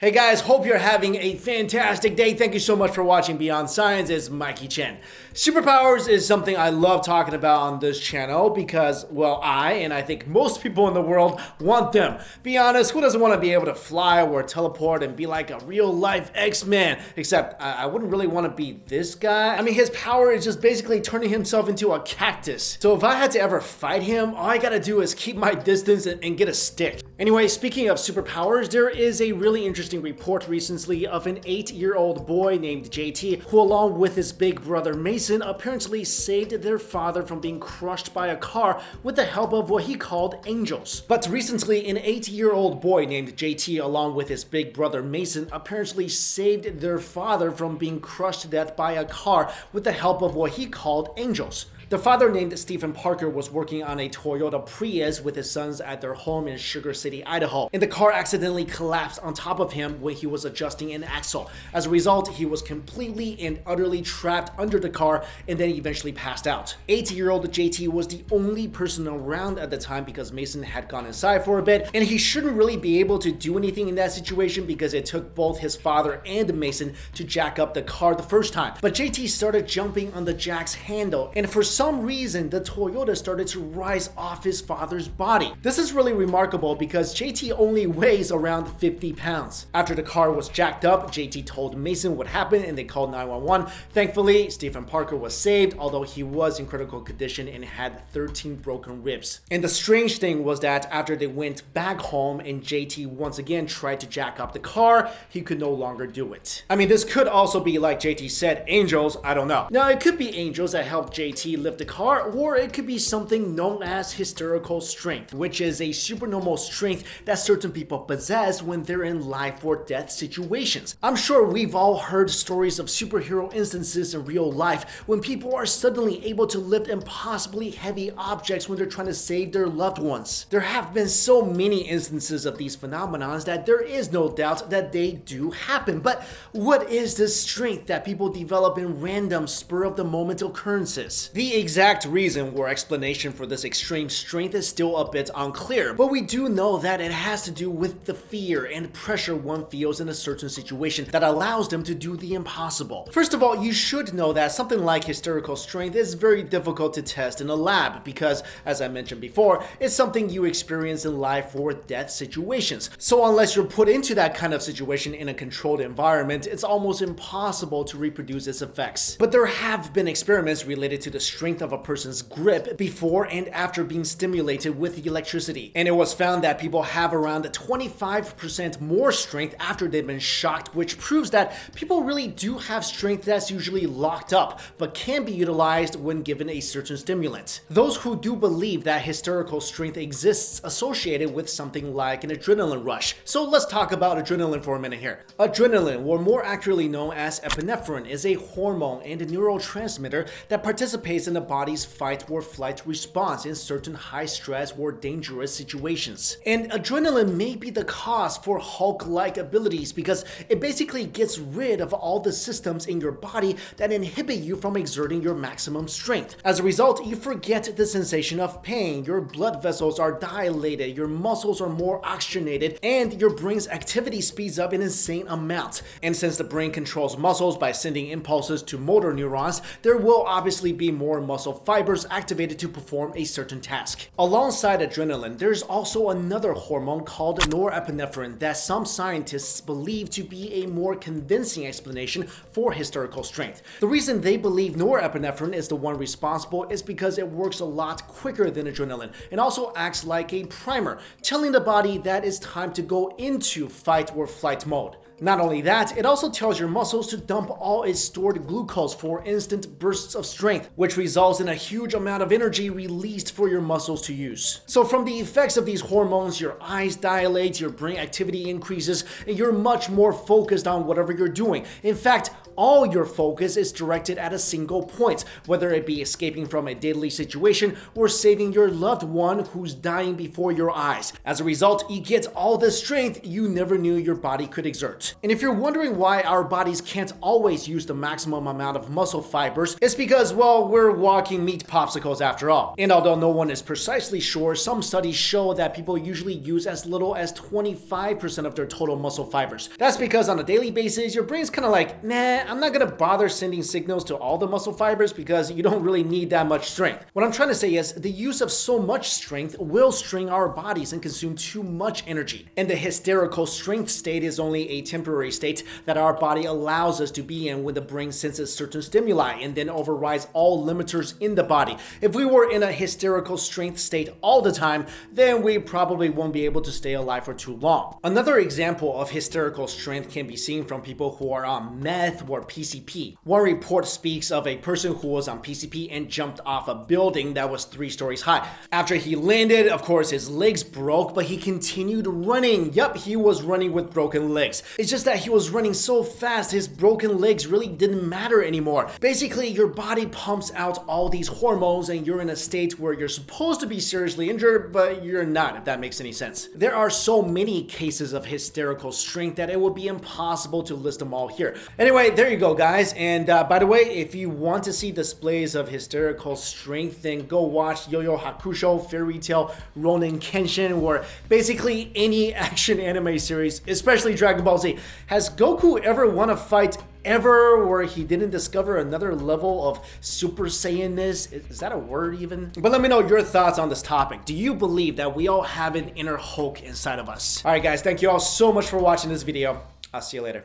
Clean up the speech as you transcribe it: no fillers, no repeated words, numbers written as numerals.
Hey guys, hope you're having a fantastic day. Thank you so much for watching Beyond Science. It's Mikexingchen. Superpowers is something I love talking about on this channel because, well, I think most people in the world want them. Be honest, who doesn't want to be able to fly or teleport and be like a real life X-Man? Except I wouldn't really want to be this guy. I mean, his power is just basically turning himself into a cactus. So if I had to ever fight him, all I gotta do is keep my distance and get a stick. Anyway, speaking of superpowers, there is a really interesting report recently of an 8-year-old boy named JT who, along with his big brother Mason, apparently saved their father from being crushed by a car with the help of what he called angels. But recently, an 8-year-old boy named JT, along with his big brother Mason, apparently saved their father from being crushed to death by a car with the help of what he called angels. The father, named Stephen Parker, was working on a Toyota Prius with his sons at their home in Sugar City, Idaho, and the car accidentally collapsed on top of him when he was adjusting an axle. As a result, he was completely and utterly trapped under the car and then eventually passed out. 8-year-old JT was the only person around at the time because Mason had gone inside for a bit, and he shouldn't really be able to do anything in that situation because it took both his father and Mason to jack up the car the first time. But JT started jumping on the jack's handle, and for some reason, the Toyota started to rise off his father's body. This is really remarkable because JT only weighs around 50 pounds. After the car was jacked up, JT told Mason what happened and they called 911. Thankfully, Stephen Parker was saved, although he was in critical condition and had 13 broken ribs. And the strange thing was that after they went back home and JT once again tried to jack up the car, he could no longer do it. I mean, this could also be, like JT said, angels, I don't know. Now, it could be angels that helped JT lift the car, or it could be something known as hysterical strength, which is a supernormal strength that certain people possess when they're in life or death situations. I'm sure we've all heard stories of superhero instances in real life when people are suddenly able to lift impossibly heavy objects when they're trying to save their loved ones. There have been so many instances of these phenomenons that there is no doubt that they do happen. But what is this strength that people develop in random spur-of-the-moment occurrences? The exact reason or explanation for this extreme strength is still a bit unclear, but we do know that it has to do with the fear and pressure one feels in a certain situation that allows them to do the impossible. First of all, you should know that something like hysterical strength is very difficult to test in a lab because, as I mentioned before, it's something you experience in life or death situations. So unless you're put into that kind of situation in a controlled environment, it's almost impossible to reproduce its effects. But there have been experiments related to the strength of a person's grip before and after being stimulated with the electricity. And it was found that people have around 25% more strength after they've been shocked, which proves that people really do have strength that's usually locked up, but can be utilized when given a certain stimulant. Those who do believe that hysterical strength exists associated with something like an adrenaline rush. So let's talk about adrenaline for a minute here. Adrenaline, or more accurately known as epinephrine, is a hormone and a neurotransmitter that participates in the body's fight or flight response in certain high stress or dangerous situations. And adrenaline may be the cause for Hulk-like abilities because it basically gets rid of all the systems in your body that inhibit you from exerting your maximum strength. As a result, you forget the sensation of pain, your blood vessels are dilated, your muscles are more oxygenated, and your brain's activity speeds up in insane amounts. And since the brain controls muscles by sending impulses to motor neurons, there will obviously be more muscle fibers activated to perform a certain task. Alongside adrenaline, there's also another hormone called norepinephrine that some scientists believe to be a more convincing explanation for hysterical strength. The reason they believe norepinephrine is the one responsible is because it works a lot quicker than adrenaline and also acts like a primer, telling the body that it's time to go into fight or flight mode. Not only that, it also tells your muscles to dump all its stored glucose for instant bursts of strength, which results in a huge amount of energy released for your muscles to use. So from the effects of these hormones, your eyes dilate, your brain activity increases, and you're much more focused on whatever you're doing. In fact, all your focus is directed at a single point, whether it be escaping from a deadly situation or saving your loved one who's dying before your eyes. As a result, you get all the strength you never knew your body could exert. And if you're wondering why our bodies can't always use the maximum amount of muscle fibers, it's because, well, we're walking meat popsicles after all. And although no one is precisely sure, some studies show that people usually use as little as 25% of their total muscle fibers. That's because on a daily basis, your brain's kind of like, nah, I'm not gonna bother sending signals to all the muscle fibers because you don't really need that much strength. What I'm trying to say is the use of so much strength will strain our bodies and consume too much energy. And the hysterical strength state is only a temporary state that our body allows us to be in when the brain senses certain stimuli and then overrides all limiters in the body. If we were in a hysterical strength state all the time, then we probably won't be able to stay alive for too long. Another example of hysterical strength can be seen from people who are on meth or PCP. One report speaks of a person who was on PCP and jumped off a building that was 3 stories high. After he landed, of course, his legs broke, but he continued running. Yup, he was running with broken legs. It's just that he was running so fast, his broken legs really didn't matter anymore. Basically, your body pumps out all these hormones and you're in a state where you're supposed to be seriously injured, but you're not, if that makes any sense. There are so many cases of hysterical strength that it would be impossible to list them all here. Anyway, there you go, guys. And by the way, if you want to see displays of hysterical strength, then go watch Yu Yu Hakusho, Fairy Tail, Ronin Kenshin, or basically any action anime series, especially Dragon Ball Z. Has Goku ever won a fight ever where he didn't discover another level of Super Saiyanness? Is that a word even? But let me know your thoughts on this topic. Do you believe that we all have an inner Hulk inside of us? All right, guys, thank you all so much for watching this video. I'll see you later.